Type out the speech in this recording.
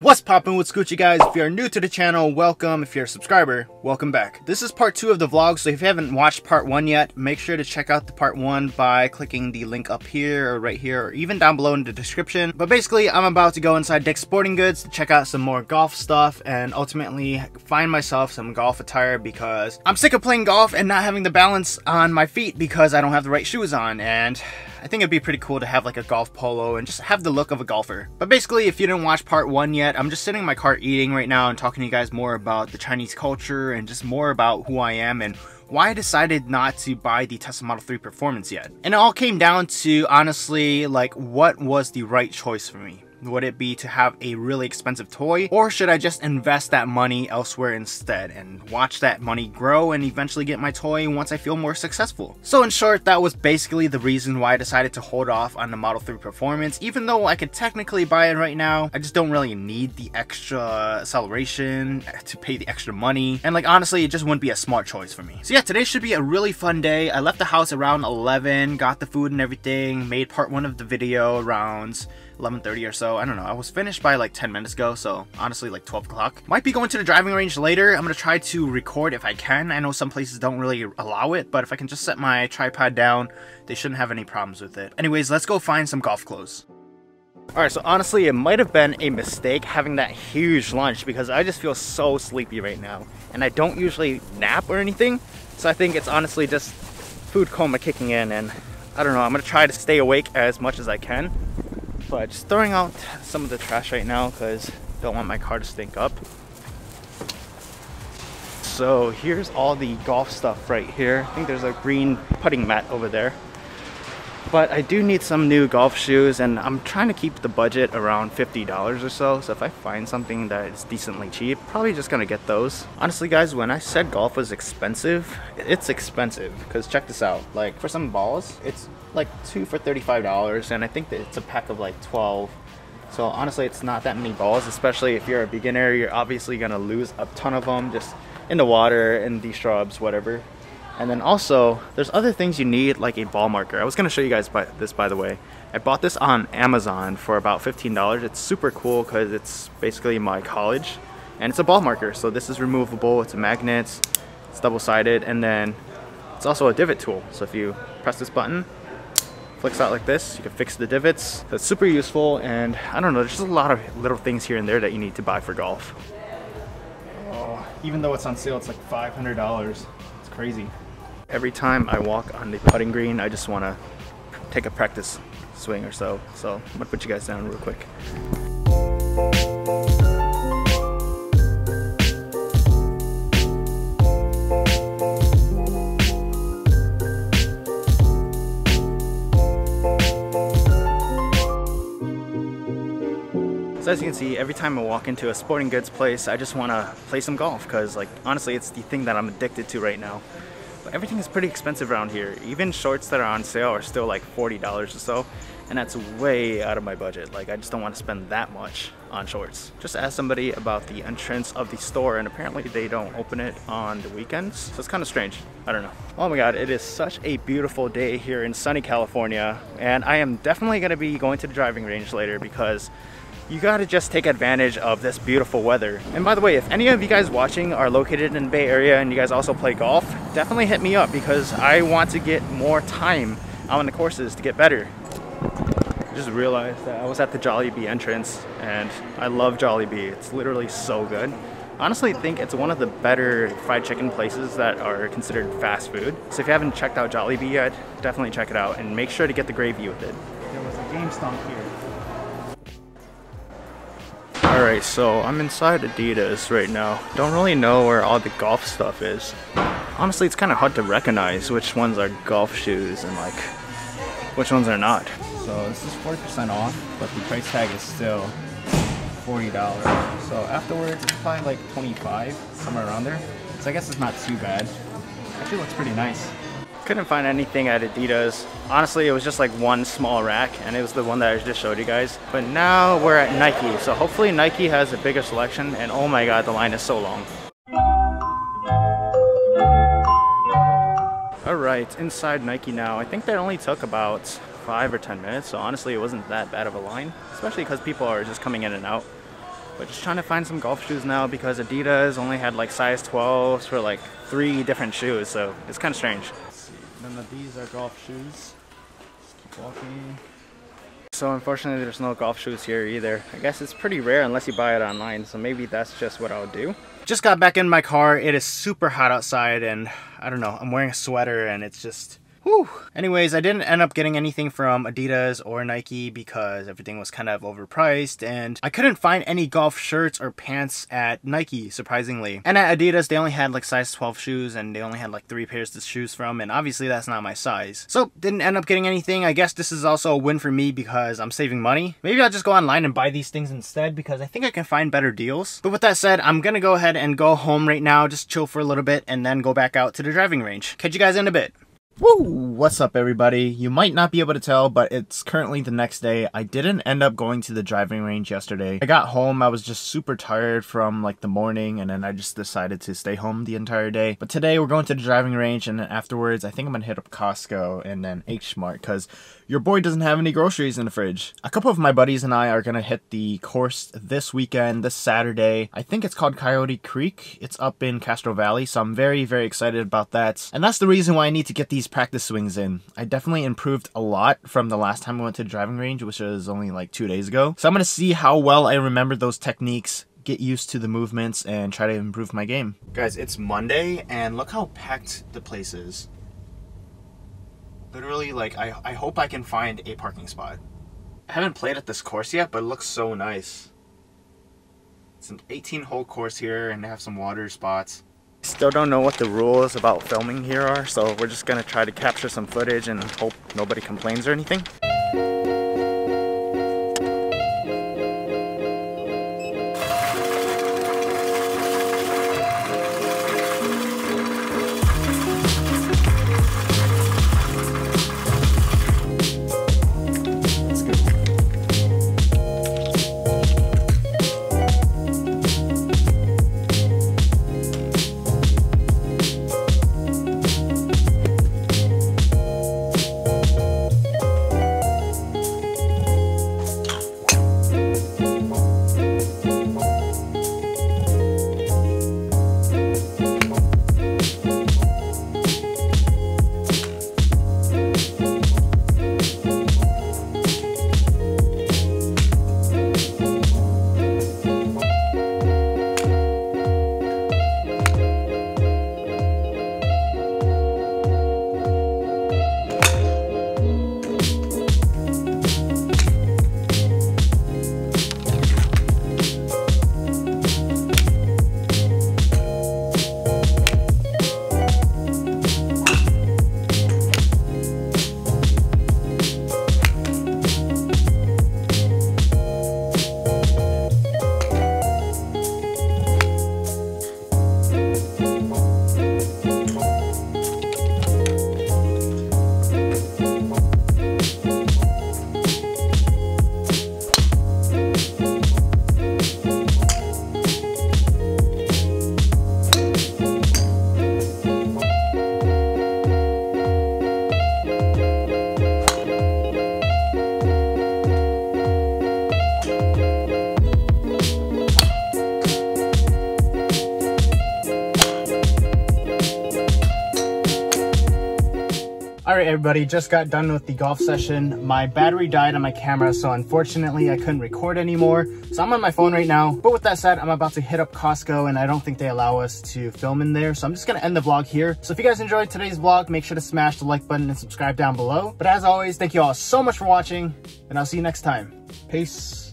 What's poppin' with Scoochie, guys? If you're new to the channel, welcome. If you're a subscriber, welcome back. This is part 2 of the vlog, so if you haven't watched part 1 yet, make sure to check out the part 1 by clicking the link up here or right here or even down below in the description. But basically, I'm about to go inside Dick's Sporting Goods to check out some more golf stuff and ultimately find myself some golf attire because I'm sick of playing golf and not having the balance on my feet because I don't have the right shoes on, and I think it'd be pretty cool to have like a golf polo and just have the look of a golfer. But basically, if you didn't watch part 1 yet, I'm just sitting in my car eating right now and talking to you guys more about the Chinese culture and just more about who I am and why I decided not to buy the Tesla Model 3 Performance yet. And it all came down to, honestly, like, what was the right choice for me? Would it be to have a really expensive toy, or should I just invest that money elsewhere instead and watch that money grow and eventually get my toy once I feel more successful? So in short, that was basically the reason why I decided to hold off on the Model 3 Performance. Even though I could technically buy it right now, I just don't really need the extra acceleration to pay the extra money, and like honestly, it just wouldn't be a smart choice for me. So yeah, today should be a really fun day. I left the house around 11, got the food and everything, made part 1 of the video around 11:30 or so. I don't know. I was finished by like 10 minutes ago, so honestly like 12 o'clock. Might be going to the driving range later. I'm gonna try to record if I can. I know some places don't really allow it, but if I can just set my tripod down, they shouldn't have any problems with it. Anyways, let's go find some golf clothes. Alright, so honestly, it might have been a mistake having that huge lunch because I just feel so sleepy right now. And I don't usually nap or anything, so I think it's honestly just food coma kicking in, and I don't know, I'm gonna try to stay awake as much as I can. But just throwing out some of the trash right now because I don't want my car to stink up. So here's all the golf stuff right here. I think there's a green putting mat over there. But I do need some new golf shoes, and I'm trying to keep the budget around $50 or so. So if I find something that is decently cheap, probably just gonna get those. Honestly guys, when I said golf was expensive, it's expensive. Because check this out, like for some balls, it's like 2 for $35, and I think that it's a pack of like 12. So honestly, it's not that many balls, especially if you're a beginner. You're obviously gonna lose a ton of them just in the water, in the shrubs, whatever. And then also, there's other things you need, like a ball marker. I was gonna show you guys this, by the way. I bought this on Amazon for about $15. It's super cool because it's basically my college, and it's a ball marker. So this is removable, it's a magnet, it's double-sided, and then it's also a divot tool. So if you press this button, flicks out like this, you can fix the divots. So it's super useful, and I don't know, there's just a lot of little things here and there that you need to buy for golf. Oh, even though it's on sale, it's like $500. It's crazy. Every time I walk on the putting green, I just want to take a practice swing or so. So I'm gonna put you guys down real quick. So as you can see, every time I walk into a sporting goods place, I just want to play some golf because, like, honestly, it's the thing that I'm addicted to right now. But everything is pretty expensive around here. Even shorts that are on sale are still like $40 or so, and that's way out of my budget. Like, I just don't want to spend that much on shorts. Just asked somebody about the entrance of the store, and apparently they don't open it on the weekends, so it's kind of strange. I don't know. Oh my god, it is such a beautiful day here in sunny California, and I am definitely going to be going to the driving range later because you gotta just take advantage of this beautiful weather. And by the way, if any of you guys watching are located in the Bay Area and you guys also play golf, definitely hit me up because I want to get more time out on the courses to get better. I just realized that I was at the Jollibee entrance, and I love Jollibee. It's literally so good. Honestly, I think it's one of the better fried chicken places that are considered fast food. So if you haven't checked out Jollibee yet, definitely check it out and make sure to get the gravy with it. There was a game stomp here. Alright, so I'm inside Adidas right now. Don't really know where all the golf stuff is. Honestly, it's kind of hard to recognize which ones are golf shoes and like which ones are not. So this is 40% off, but the price tag is still $40. So afterwards, it's probably like $25, somewhere around there. So I guess it's not too bad. Actually looks pretty nice. Couldn't find anything at Adidas. Honestly, it was just like one small rack, and it was the one that I just showed you guys. But now we're at Nike, so hopefully Nike has a bigger selection, and oh my god, the line is so long. Alright, inside Nike now. I think that only took about 5 or 10 minutes, so honestly it wasn't that bad of a line, especially because people are just coming in and out. But just trying to find some golf shoes now because Adidas only had like size 12s for like 3 different shoes, so it's kind of strange. Let's see. None of these are golf shoes. Just keep walking. So unfortunately there's no golf shoes here either. I guess it's pretty rare unless you buy it online, so maybe that's just what I'll do. Just got back in my car. It is super hot outside and I don't know, I'm wearing a sweater and it's just whew. Anyways, I didn't end up getting anything from Adidas or Nike because everything was kind of overpriced, and I couldn't find any golf shirts or pants at Nike, surprisingly. And at Adidas, they only had like size 12 shoes, and they only had like 3 pairs to choose from, and obviously that's not my size. So didn't end up getting anything. I guess this is also a win for me because I'm saving money. Maybe I'll just go online and buy these things instead because I think I can find better deals. But with that said, I'm gonna go ahead and go home right now, just chill for a little bit, and then go back out to the driving range. Catch you guys in a bit. Woo! What's up, everybody? You might not be able to tell, but it's currently the next day. I didn't end up going to the driving range yesterday. I got home, I was just super tired from like the morning, and then I just decided to stay home the entire day. But today we're going to the driving range, and then afterwards I think I'm gonna hit up Costco and then H Mart because your boy doesn't have any groceries in the fridge. A couple of my buddies and I are gonna hit the course this weekend, this Saturday. I think it's called Coyote Creek. It's up in Castro Valley, so I'm very, very excited about that. And that's the reason why I need to get these practice swings in. I definitely improved a lot from the last time I went to the driving range, which was only like 2 days ago. So I'm gonna see how well I remember those techniques, get used to the movements, and try to improve my game. Guys, it's Monday, and look how packed the place is. Literally, like, I hope I can find a parking spot. I haven't played at this course yet, but it looks so nice. It's an 18-hole course here, and they have some water spots. Still don't know what the rules about filming here are, so we're just gonna try to capture some footage and hope nobody complains or anything. Alright everybody, just got done with the golf session. My battery died on my camera, so unfortunately I couldn't record anymore. So I'm on my phone right now. But with that said, I'm about to hit up Costco, and I don't think they allow us to film in there. So I'm just gonna end the vlog here. So if you guys enjoyed today's vlog, make sure to smash the like button and subscribe down below. But as always, thank you all so much for watching, and I'll see you next time. Peace.